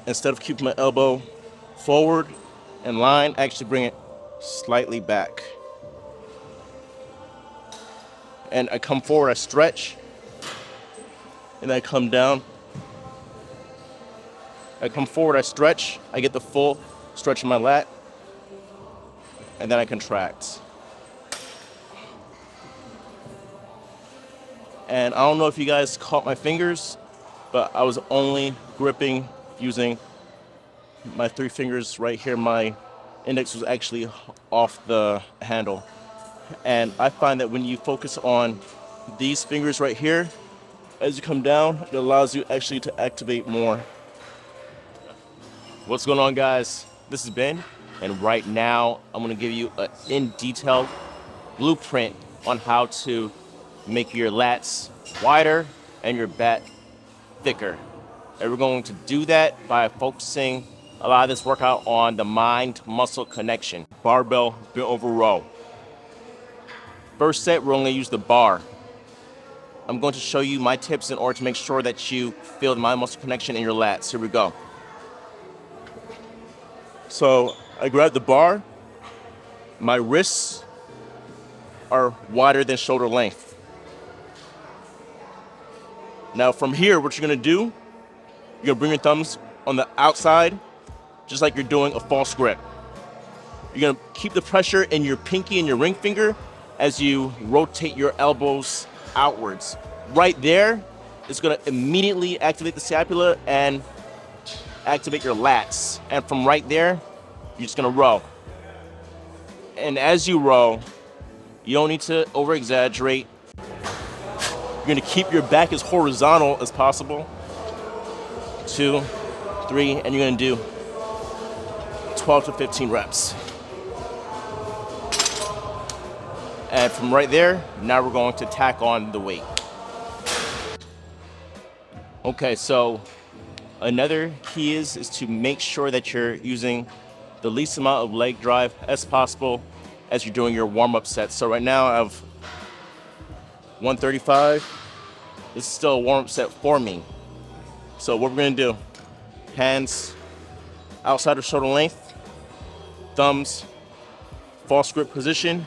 instead of keeping my elbow forward in line, I actually bring it slightly back. And I come forward, I stretch, and I come down. I come forward, I stretch, I get the full stretch in my lat, and then I contract. And I don't know if you guys caught my fingers, but I was only gripping using my 3 fingers right here. My index was actually off the handle. And I find that when you focus on these fingers right here, as you come down, it allows you actually to activate more. What's going on, guys? This is Ben, and right now I'm gonna give you an in-detail blueprint on how to make your lats wider and your bat thicker. And we're going to do that by focusing a lot of this workout on the mind-muscle connection. Barbell bent over row. First set, we're only gonna use the bar. I'm going to show you my tips in order to make sure that you feel the mind-muscle connection in your lats. Here we go. So I grab the bar. My wrists are wider than shoulder length. Now from here, what you're gonna do, you're gonna bring your thumbs on the outside, just like you're doing a false grip. You're gonna keep the pressure in your pinky and your ring finger as you rotate your elbows outwards. Right there is gonna immediately activate the scapula and activate your lats. And from right there, you're just gonna row. And as you row, you don't need to over-exaggerate. You're gonna keep your back as horizontal as possible. 2, 3, and you're gonna do 12 to 15 reps. And from right there, now we're going to tack on the weight. Okay, so another key is to make sure that you're using the least amount of leg drive as possible as you're doing your warm-up sets. So right now I have 135. This is still a warm-up set for me. So what we're gonna do, hands outside of shoulder length, thumbs, false grip position.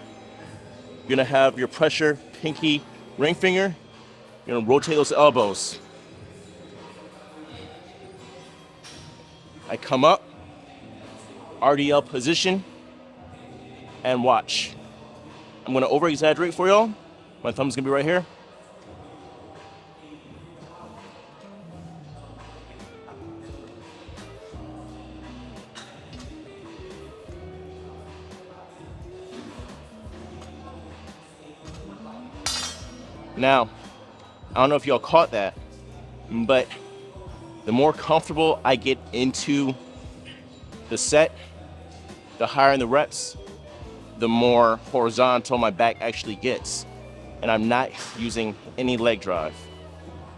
You're gonna have your pressure, pinky, ring finger. You're gonna rotate those elbows. I come up, RDL position, and watch. I'm gonna over-exaggerate for y'all. My thumb's gonna be right here. Now, I don't know if y'all caught that, but the more comfortable I get into the set, the higher in the reps, the more horizontal my back actually gets. And I'm not using any leg drive.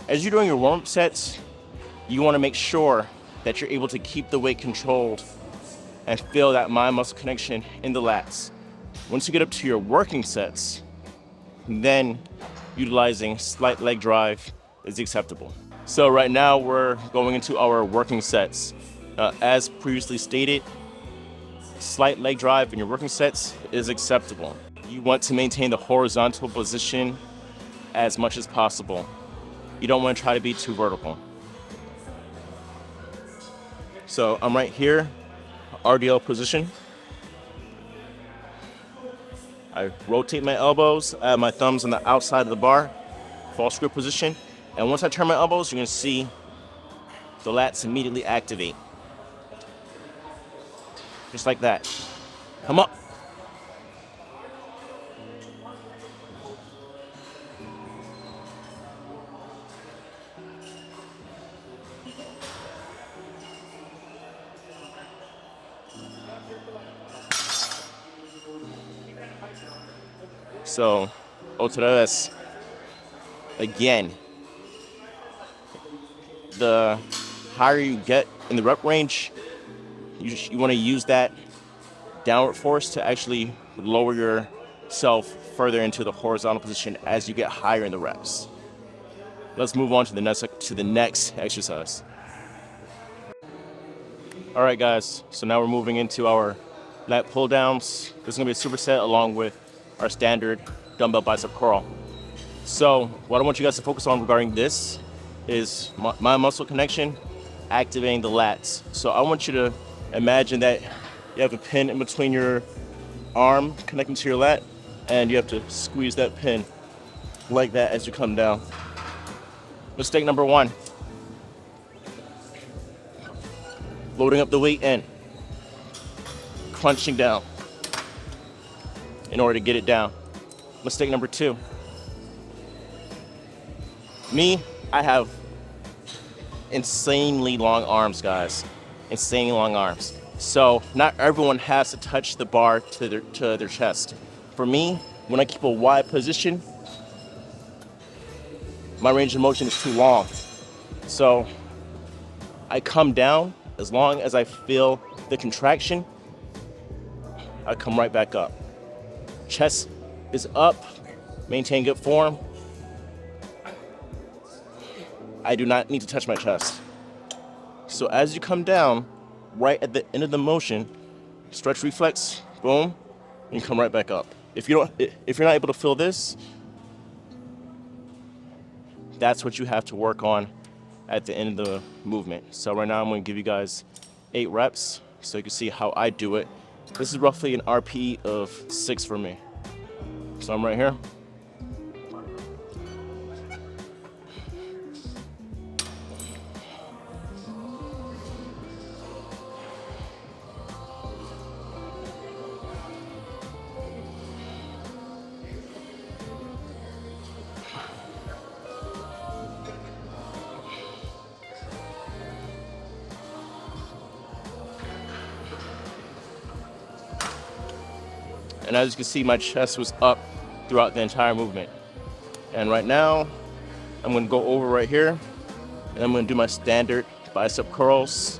As you're doing your warm-up sets, you wanna make sure that you're able to keep the weight controlled and feel that mind-muscle connection in the lats. Once you get up to your working sets, then utilizing slight leg drive is acceptable. So right now we're going into our working sets. As previously stated, slight leg drive in your working sets is acceptable. You want to maintain the horizontal position as much as possible. You don't want to try to be too vertical. So I'm right here, RDL position. I rotate my elbows, I have my thumbs on the outside of the bar, false grip position. And once I turn my elbows, you're gonna see the lats immediately activate. Just like that. Come up. So, otra vez. Again, the higher you get in the rep range, you want to use that downward force to actually lower yourself further into the horizontal position as you get higher in the reps. Let's move on to the next exercise. All right, guys, so now we're moving into our lat pull downs. This is gonna be a superset along with our standard dumbbell bicep curl. So what I want you guys to focus on regarding this is my muscle connection, activating the lats. So I want you to imagine that you have a pin in between your arm connecting to your lat, and you have to squeeze that pin like that as you come down. Mistake number one, loading up the weight in, crunching down in order to get it down. Mistake number two, I have insanely long arms, guys. Insanely long arms. So not everyone has to touch the bar to their chest. For me, when I keep a wide position, my range of motion is too long. So I come down, as long as I feel the contraction, I come right back up. Chest is up, maintain good form. I do not need to touch my chest. So as you come down, right at the end of the motion, stretch reflex, boom, and you come right back up. If you're not able to feel this, that's what you have to work on at the end of the movement. So right now I'm going to give you guys 8 reps so you can see how I do it. This is roughly an RPE of 6 for me. So I'm right here. And as you can see, my chest was up throughout the entire movement. And right now, I'm gonna go over right here, and I'm gonna do my standard bicep curls.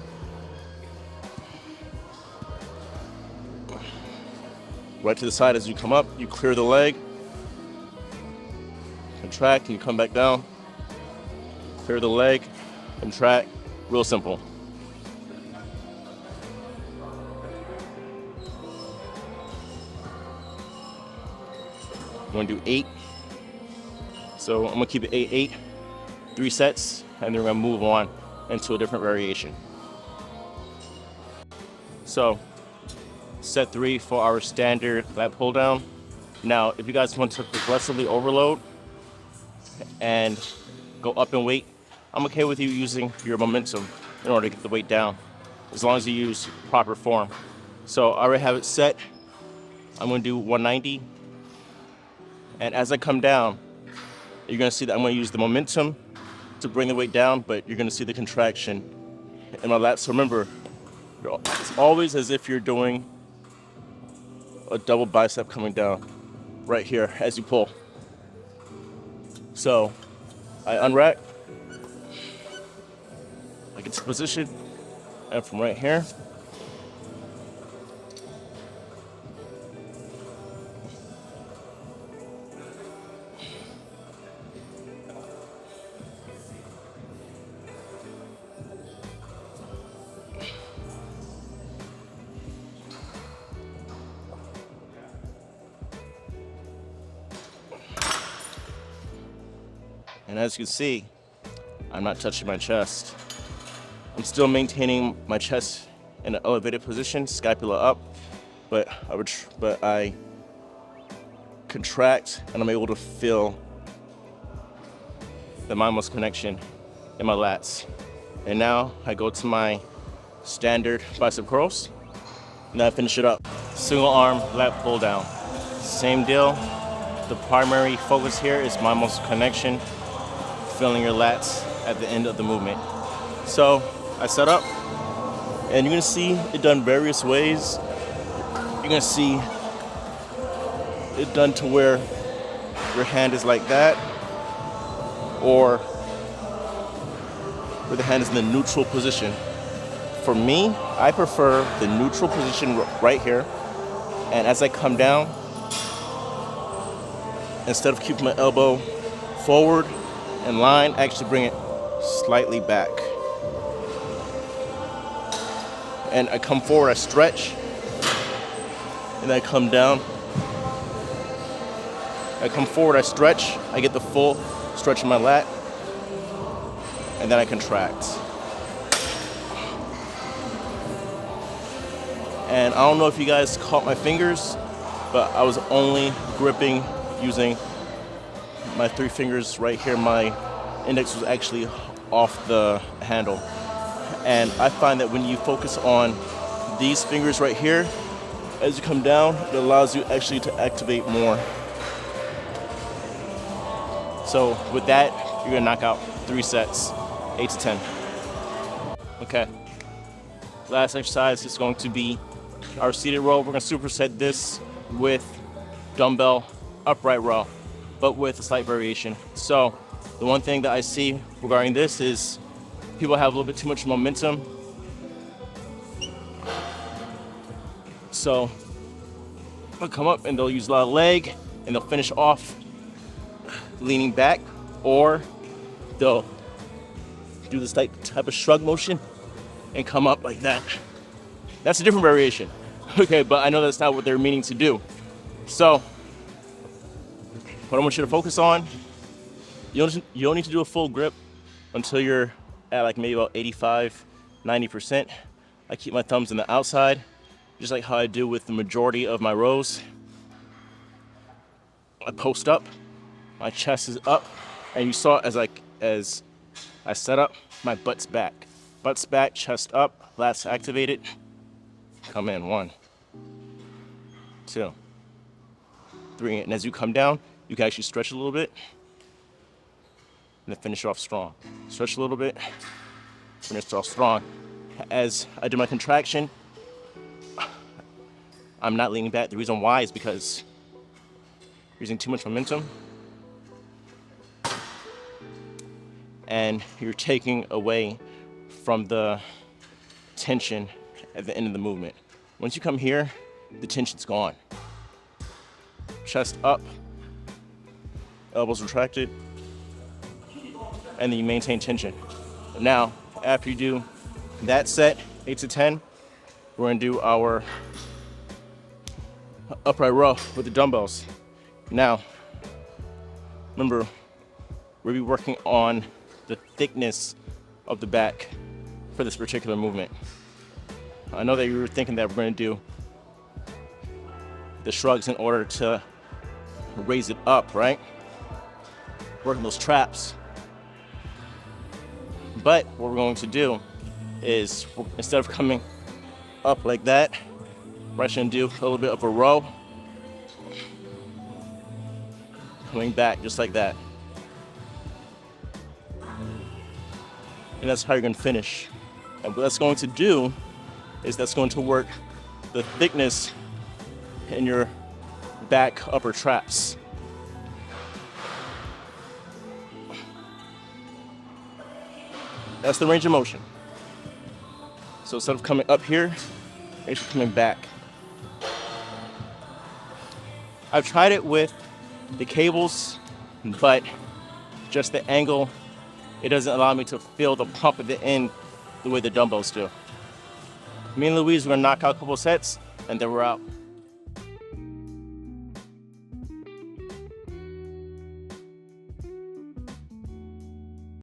Right to the side as you come up, you clear the leg, contract, and you come back down. Clear the leg, contract, real simple. I'm gonna do 8. So I'm gonna keep it 8, 3 sets, and then we're gonna move on into a different variation. So set 3 for our standard lat pull down. Now, if you guys want to progressively overload and go up in weight, I'm okay with you using your momentum in order to get the weight down, as long as you use proper form. So I already have it set. I'm gonna do 190. And as I come down, you're gonna see that I'm gonna use the momentum to bring the weight down, but you're gonna see the contraction in my lats. So remember, it's always as if you're doing a double bicep coming down right here as you pull. So I unrack, I get to position, and from right here, and as you can see, I'm not touching my chest. I'm still maintaining my chest in an elevated position, scapula up, but I contract and I'm able to feel the mind muscle connection in my lats. And now I go to my standard bicep curls, and I finish it up. Single arm lat pull down. Same deal. The primary focus here is mind muscle connection, feeling your lats at the end of the movement. So I set up, and you're gonna see it done various ways. You're gonna see it done to where your hand is like that, or where the hand is in the neutral position. For me, I prefer the neutral position right here. And as I come down, instead of keeping my elbow forward in line, I actually bring it slightly back. and I come forward, I stretch, and then I come down. I come forward, I stretch, I get the full stretch in my lat, and then I contract. And I don't know if you guys caught my fingers, but I was only gripping using my 3 fingers right here. My index was actually off the handle. And I find that when you focus on these fingers right here, as you come down, it allows you actually to activate more. So with that, you're gonna knock out 3 sets, 8 to 10. Okay. Last exercise is going to be our seated row. We're gonna superset this with dumbbell upright row, but with a slight variation. So the one thing that I see regarding this is people have a little bit too much momentum. So they'll come up and they'll use a lot of leg and they'll finish off leaning back, or they'll do this type of shrug motion and come up like that. That's a different variation. Okay, but I know that's not what they're meaning to do. So what I want you to focus on, you don't need to do a full grip until you're at like maybe about 85, 90%. I keep my thumbs on the outside, just like how I do with the majority of my rows. I post up, my chest is up, and you saw as I set up, my butt's back. Butt's back, chest up, lats activated. Come in, 1, 2, 3, and as you come down, you can actually stretch a little bit, and then finish off strong. Stretch a little bit, finish off strong. As I do my contraction, I'm not leaning back. The reason why is because you're using too much momentum, and you're taking away from the tension at the end of the movement. Once you come here, the tension's gone. Chest up, elbows retracted, and then you maintain tension. Now, after you do that set, 8 to 10, we're gonna do our upright row with the dumbbells. Now, remember, we'll be working on the thickness of the back for this particular movement. I know that you were thinking that we're going to do the shrugs in order to raise it up, right? Working those traps. But what we're going to do is, instead of coming up like that, we're actually going to do a little bit of a row, coming back just like that. And that's how you're going to finish. And what that's going to do is that's going to work the thickness in your back upper traps. That's the range of motion. So instead of coming up here, you're actually coming back. I've tried it with the cables, but just the angle, it doesn't allow me to feel the pump at the end the way the dumbbells do. Me and Louise, we're gonna knock out a couple sets, and then we're out.